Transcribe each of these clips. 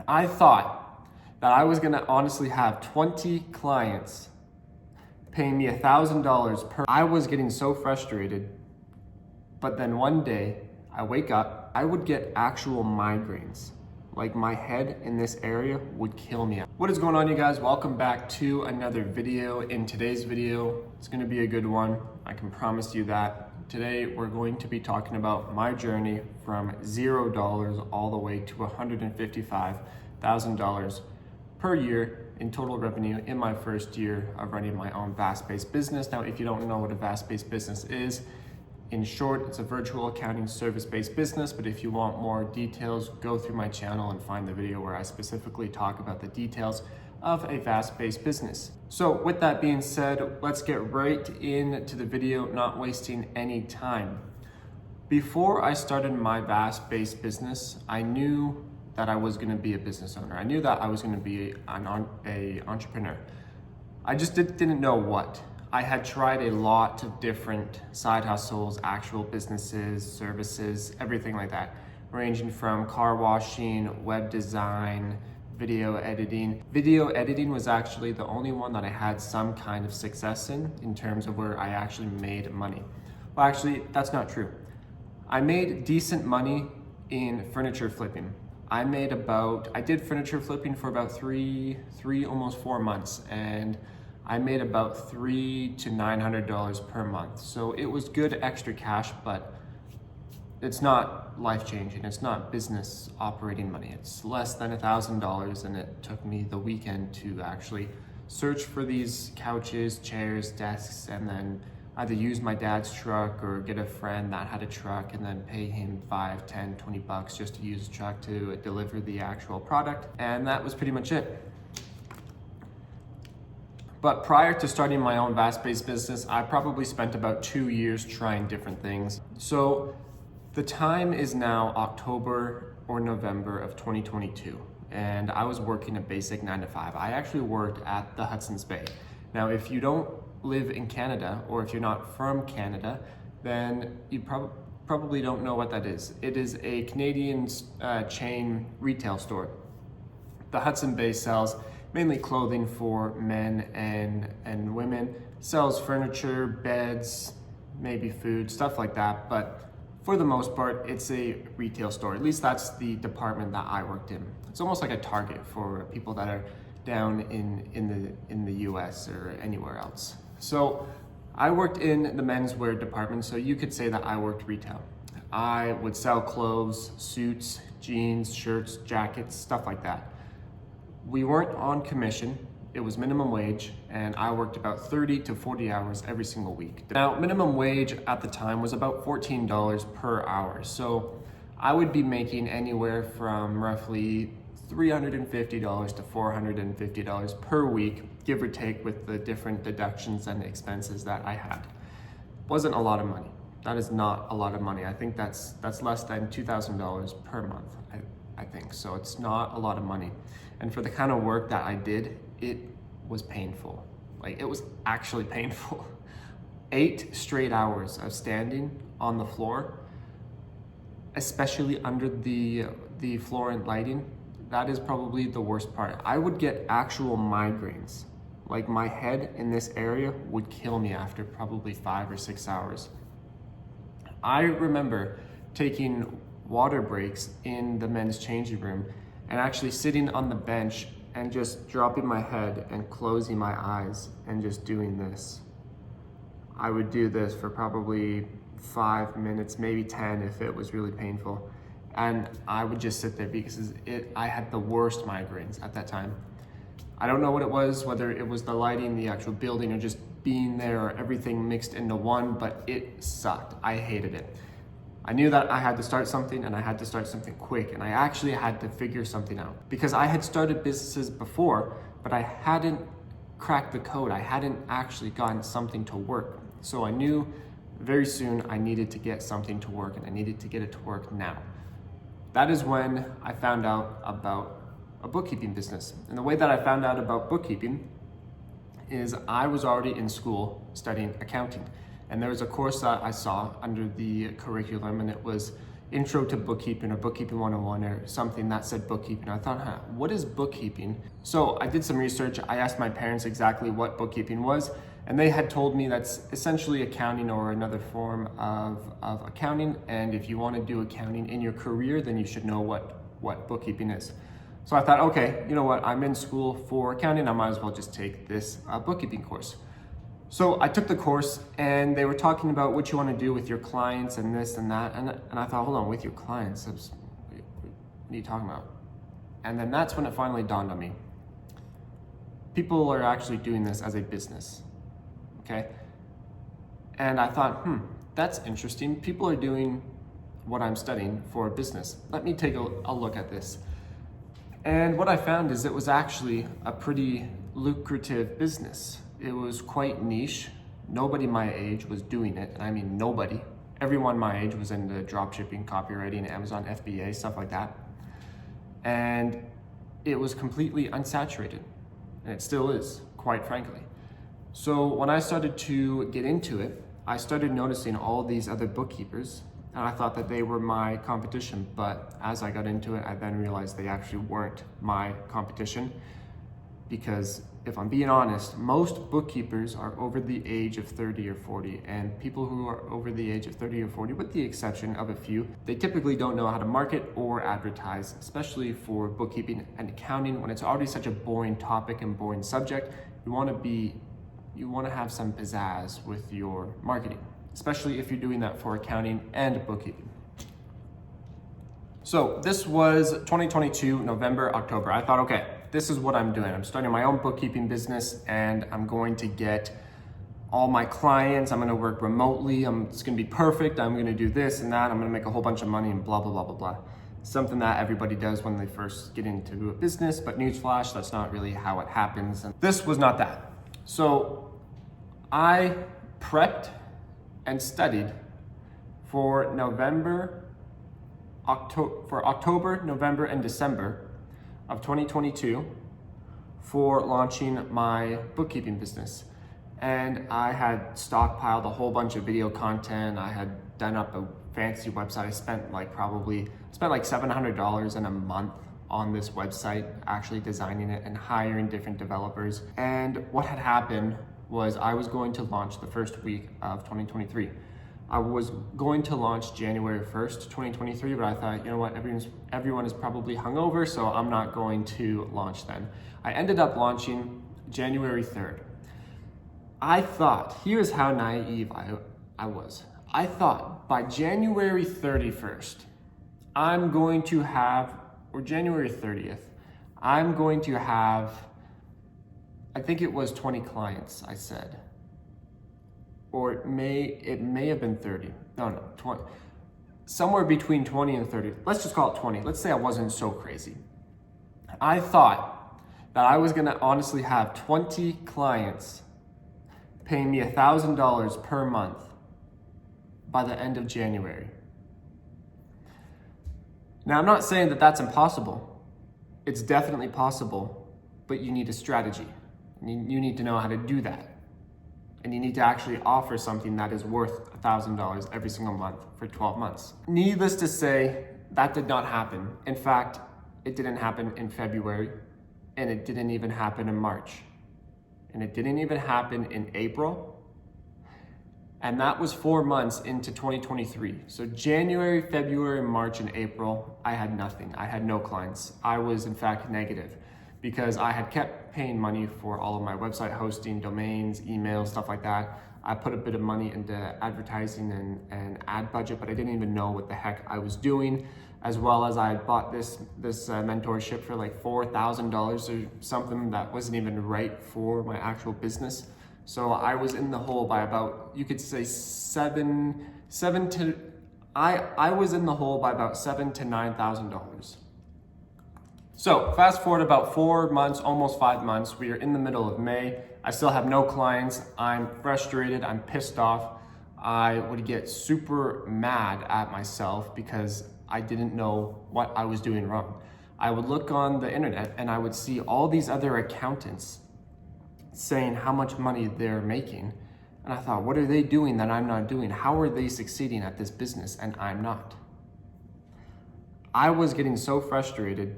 I thought that I was gonna honestly have 20 clients paying me $1,000 per. I was getting so frustrated, but then one day I wake up, I would get actual migraines. Like my head in this area would kill me. What is going on, you guys? Welcome back to another video. In today's video, it's gonna be a good one. I can promise you that. Today, we're going to be talking about my journey from $0 all the way to $155,000 per year in total revenue in my first year of running my own VAS-based business. Now, if you don't know what a VAS-based business is, in short, it's a virtual accounting service-based business, but if you want more details, go through my channel and find the video where I specifically talk about the details of a VAS-based business. So with that being said, let's get right into the video, not wasting any time. Before I started my VAS-based business, I knew that I was gonna be a business owner. I knew that I was gonna be an entrepreneur. I just didn't know what. I had tried a lot of different side hustles, actual businesses, services, everything like that, ranging from car washing, web design, video editing. Video editing was actually the only one that I had some kind of success in terms of where I actually made money. Well, actually, that's not true. I made decent money in furniture flipping. I did furniture flipping for about almost 4 months, and I made about $300 to $900 per month. So it was good extra cash, but it's not life-changing. It's not business operating money. It's less than $1,000, and it took me the weekend to actually search for these couches, chairs, desks, and then either use my dad's truck or get a friend that had a truck and then pay him $5, $10, $20 just to use the truck to deliver the actual product. And that was pretty much it. But prior to starting my own VAS-based business, I probably spent about 2 years trying different things. So the time is now October or November of 2022, and I was working a basic 9 to 5. I actually worked at the Hudson's Bay. Now, if you don't live in Canada, or if you're not from Canada, then you probably don't know what that is. It is a Canadian chain retail store. The Hudson Bay sells mainly clothing for men and women, sells furniture, beds, maybe food, stuff like that. But for the most part, it's a retail store. At least that's the department that I worked in. It's almost like a Target for people that are down in the US or anywhere else. So I worked in the menswear department, so you could say that I worked retail. I would sell clothes, suits, jeans, shirts, jackets, stuff like that. We weren't on commission, it was minimum wage, and I worked about 30 to 40 hours every single week. Now, minimum wage at the time was about $14 per hour, so I would be making anywhere from roughly $350 to $450 per week, give or take, with the different deductions and expenses that I had. Wasn't a lot of money. That is not a lot of money. I think that's less than $2,000 per month, I think. So it's not a lot of money. And for the kind of work that I did, it was painful. Like, it was actually painful. 8 straight hours of standing on the floor, especially under the fluorescent lighting, that is probably the worst part. I would get actual migraines. Like, my head in this area would kill me after probably 5 or 6 hours. I remember taking water breaks in the men's changing room and actually sitting on the bench and just dropping my head and closing my eyes and just doing this. I would do this for probably 5 minutes, maybe 10 if it was really painful. And I would just sit there because I had the worst migraines at that time. I don't know what it was, whether it was the lighting, the actual building, or just being there, or everything mixed into one, but it sucked. I hated it. I knew that I had to start something, and I had to start something quick, and I actually had to figure something out. Because I had started businesses before, but I hadn't cracked the code. I hadn't actually gotten something to work. So I knew very soon I needed to get something to work, and I needed to get it to work now. That is when I found out about a bookkeeping business. And the way that I found out about bookkeeping is I was already in school studying accounting. And there was a course that I saw under the curriculum, and it was intro to bookkeeping or bookkeeping 101 or something that said bookkeeping. I thought, what is bookkeeping? So I did some research. I asked my parents exactly what bookkeeping was, and they had told me that's essentially accounting or another form of accounting. And if you want to do accounting in your career, then you should know what bookkeeping is. So I thought, okay, you know what? I'm in school for accounting. I might as well just take this bookkeeping course. So I took the course, and they were talking about what you want to do with your clients and this and that. And I thought, hold on, with your clients? What are you talking about? And then that's when it finally dawned on me. People are actually doing this as a business, okay? And I thought, that's interesting. People are doing what I'm studying for a business. Let me take a look at this. And what I found is it was actually a pretty lucrative business. It was quite niche. Nobody my age was doing it. And I mean, nobody. Everyone my age was into dropshipping, copywriting, Amazon FBA, stuff like that. And it was completely unsaturated. And it still is, quite frankly. So when I started to get into it, I started noticing all these other bookkeepers, and I thought that they were my competition. But as I got into it, I then realized they actually weren't my competition, because if I'm being honest, most bookkeepers are over the age of 30 or 40, and people who are over the age of 30 or 40, with the exception of a few, they typically don't know how to market or advertise, especially for bookkeeping and accounting. When it's already such a boring topic and boring subject, you want to have some pizzazz with your marketing, especially if you're doing that for accounting and bookkeeping. So this was 2022, November, October. I thought, okay, this is what I'm doing. I'm starting my own bookkeeping business, and I'm going to get all my clients. I'm going to work remotely. It's going to be perfect. I'm going to do this and that. I'm going to make a whole bunch of money and blah, blah, blah, blah, blah. Something that everybody does when they first get into a business, but newsflash, that's not really how it happens. And this was not that. So I prepped and studied for October, November, and December of 2022 for launching my bookkeeping business. And I had stockpiled a whole bunch of video content. I had done up a fancy website. I spent like $700 in a month on this website, actually designing it and hiring different developers. And what had happened was I was going to launch the first week of 2023. I was going to launch January 1st, 2023, but I thought, you know what, everyone is probably hungover, so I'm not going to launch then. I ended up launching January 3rd. I thought, here's how naive I was. I thought by January 31st, or January 30th, I'm going to have, I think it was 20 clients, I said. Or it may have been 30. No, 20. Somewhere between 20 and 30. Let's just call it 20. Let's say I wasn't so crazy. I thought that I was gonna honestly have 20 clients paying me $1,000 per month by the end of January. Now, I'm not saying that that's impossible. It's definitely possible, but you need a strategy. You need to know how to do that. And you need to actually offer something that is worth $1,000 every single month for 12 months. Needless to say, that did not happen. In fact, it didn't happen in February, and it didn't even happen in March. And it didn't even happen in April. And that was 4 months into 2023. So January, February, March, and April, I had nothing. I had no clients. I was in fact negative, because I had kept paying money for all of my website hosting, domains, emails, stuff like that. I put a bit of money into advertising and ad budget, but I didn't even know what the heck I was doing, as well as I had bought this mentorship for like $4,000 or something that wasn't even right for my actual business. So I was in the hole by about, you could say I was in the hole by about $7,000 to $9,000. So fast forward about 4 months, almost 5 months, we are in the middle of May. I still have no clients. I'm frustrated, I'm pissed off. I would get super mad at myself because I didn't know what I was doing wrong. I would look on the internet and I would see all these other accountants saying how much money they're making. And I thought, what are they doing that I'm not doing? How are they succeeding at this business and I'm not? I was getting so frustrated,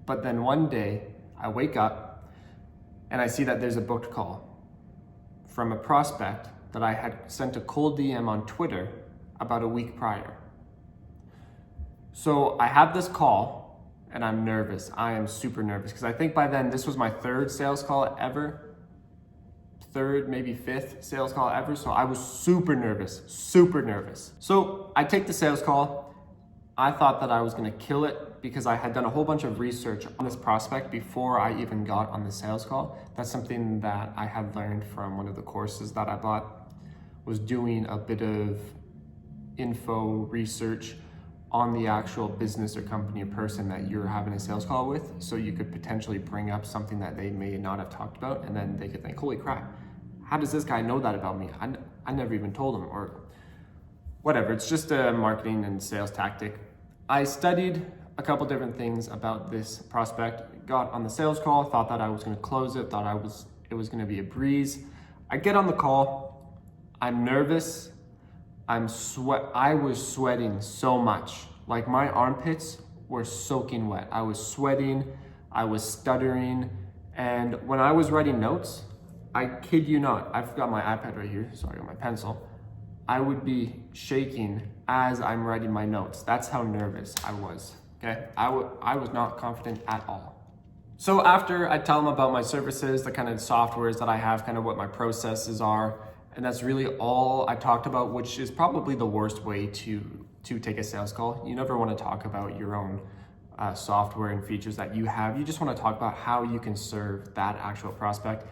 but then one day I wake up and I see that there's a booked call from a prospect that I had sent a cold DM on Twitter about a week prior. So I have this call and I'm nervous. I am super nervous because I think by then this was my third sales call ever. Third, maybe fifth sales call ever. So I was super nervous. So I take the sales call. I thought that I was gonna kill it because I had done a whole bunch of research on this prospect before I even got on the sales call. That's something that I had learned from one of the courses that I bought, was doing a bit of info research on the actual business or company or person that you're having a sales call with, so you could potentially bring up something that they may not have talked about, and then they could think, holy crap, how does this guy know that about me? I never even told him, or whatever. It's just a marketing and sales tactic. I studied a couple different things about this prospect, got on the sales call, thought that I was gonna close it, thought it was gonna be a breeze. I get on the call, I'm nervous, I was sweating so much. Like my armpits were soaking wet. I was sweating, I was stuttering, and when I was writing notes, I kid you not, I've got my iPad right here, so I got my pencil. I would be shaking as I'm writing my notes. That's how nervous I was, okay? I was not confident at all. So after I tell them about my services, the kind of softwares that I have, kind of what my processes are, and that's really all I talked about, which is probably the worst way to take a sales call. You never want to talk about your own software and features that you have. You just want to talk about how you can serve that actual prospect.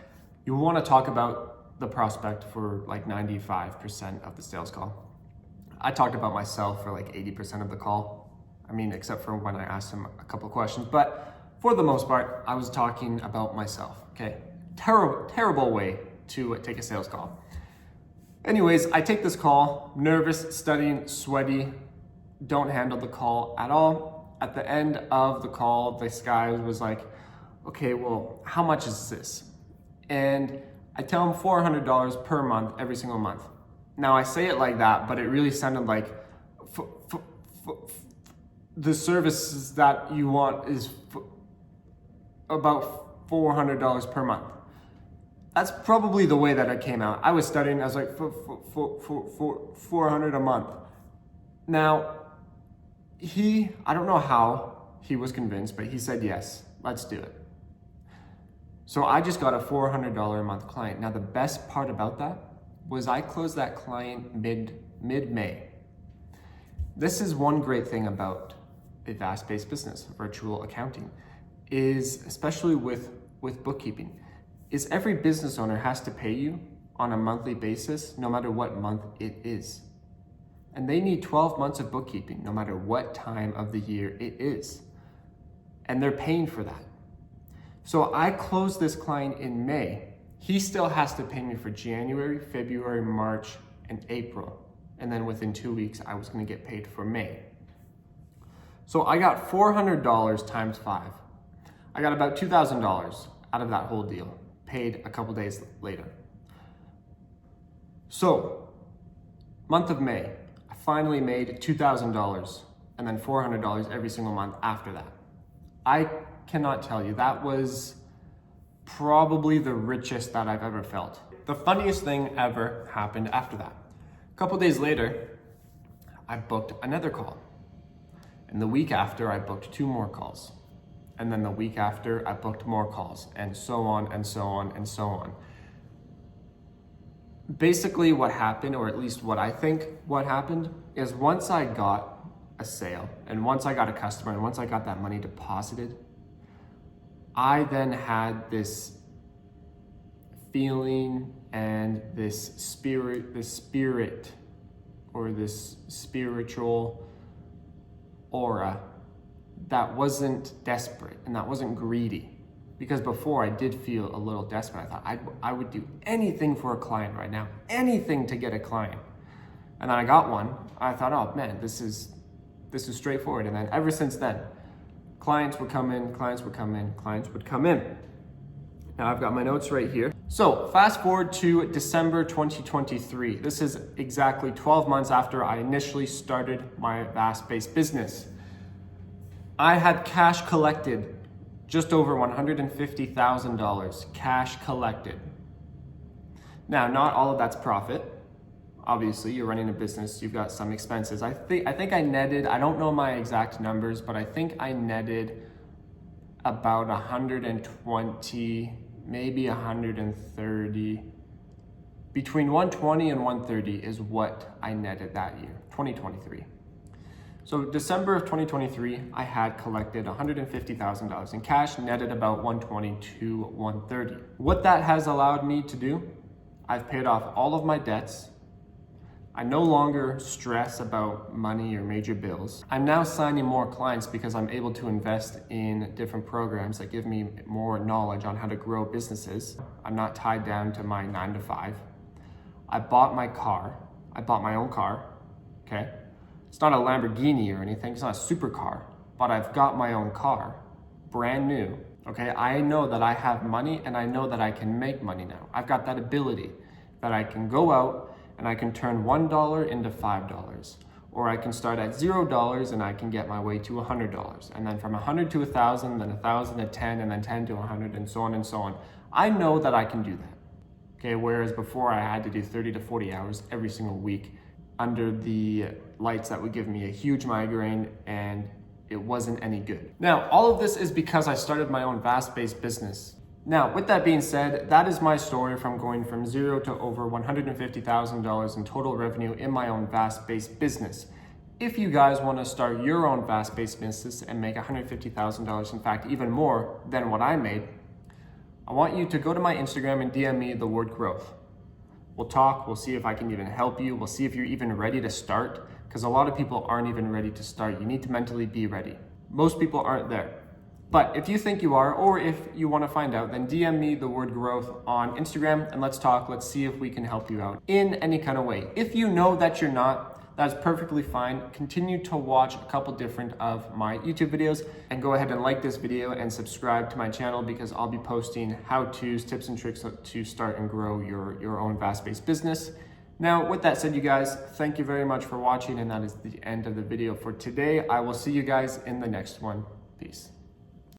You want to talk about the prospect for like 95% of the sales call. I talked about myself for like 80% of the call. I mean, except for when I asked him a couple of questions, but for the most part, I was talking about myself, okay? Terrible way to take a sales call. Anyways, I take this call, nervous, studying, sweaty, don't handle the call at all. At the end of the call, this guy was like, okay, well, how much is this? And I tell him $400 per month, every single month. Now I say it like that, but it really sounded like the services that you want is about $400 per month. That's probably the way that it came out. I was studying, I was like, 400 a month. Now, I don't know how he was convinced, but he said, yes, let's do it. So I just got a $400 a month client. Now, the best part about that was I closed that client mid-May. This is one great thing about a VAS-based business, virtual accounting, is especially with bookkeeping, is every business owner has to pay you on a monthly basis, no matter what month it is. And they need 12 months of bookkeeping, no matter what time of the year it is. And they're paying for that. So I closed this client in May. He still has to pay me for January, February, March, and April. And then within 2 weeks, I was gonna get paid for May. So I got $400 times 5. I got about $2,000 out of that whole deal, paid a couple days later. So, month of May, I finally made $2,000 and then $400 every single month after that. I cannot tell you, that was probably the richest that I've ever felt. The funniest thing ever happened after that. A couple days later, I booked another call. And the week after, I booked 2 more calls. And then the week after, I booked more calls, and so on and so on and so on. Basically what happened, or at least what I think what happened, is once I got a sale, and once I got a customer, and once I got that money deposited, I then had this feeling and this spirit, or this spiritual aura that wasn't desperate and that wasn't greedy. Because before I did feel a little desperate. I thought I would do anything for a client right now, anything to get a client. And then I got one. I thought, oh man, this is straightforward. And then ever since then, clients would come in, clients would come in, clients would come in. Now I've got my notes right here. So fast forward to December 2023. This is exactly 12 months after I initially started my VAS-based business. I had cash collected, just over $150,000 cash collected. Now, not all of that's profit. Obviously, you're running a business, you've got some expenses. I think I netted, I don't know my exact numbers, but I think I netted about 120, maybe 130. Between 120 and 130 is what I netted that year, 2023. So December of 2023, I had collected $150,000 in cash, netted about 120 to 130. What that has allowed me to do, I've paid off all of my debts. I no longer stress about money or major bills. I'm now signing more clients because I'm able to invest in different programs that give me more knowledge on how to grow businesses. I'm not tied down to my 9 to 5. I bought my car. I bought my own car, okay? It's not a Lamborghini or anything, it's not a supercar, but I've got my own car, brand new, okay? I know that I have money and I know that I can make money now. I've got that ability that I can go out and I can turn $1 into $5, or I can start at $0 and I can get my way to $100, and then from 100 to 1,000, then 1,000 to 10, and then 10 to 100, and so on and so on. I know that I can do that, okay? Whereas before I had to do 30 to 40 hours every single week under the lights that would give me a huge migraine, and it wasn't any good. Now, all of this is because I started my own VAS-based business. Now, with that being said, that is my story from going from zero to over $150,000 in total revenue in my own VAS-based business. If you guys want to start your own VAS-based business and make $150,000, in fact, even more than what I made, I want you to go to my Instagram and DM me the word growth. We'll talk, we'll see if I can even help you, we'll see if you're even ready to start, because a lot of people aren't even ready to start. You need to mentally be ready. Most people aren't there. But if you think you are, or if you want to find out, then DM me the word growth on Instagram and let's talk. Let's see if we can help you out in any kind of way. If you know that you're not, that's perfectly fine. Continue to watch a couple different of my YouTube videos and go ahead and like this video and subscribe to my channel, because I'll be posting how-tos, tips and tricks to start and grow your own VAS-based business. Now, with that said, you guys, thank you very much for watching, and that is the end of the video for today. I will see you guys in the next one. Peace.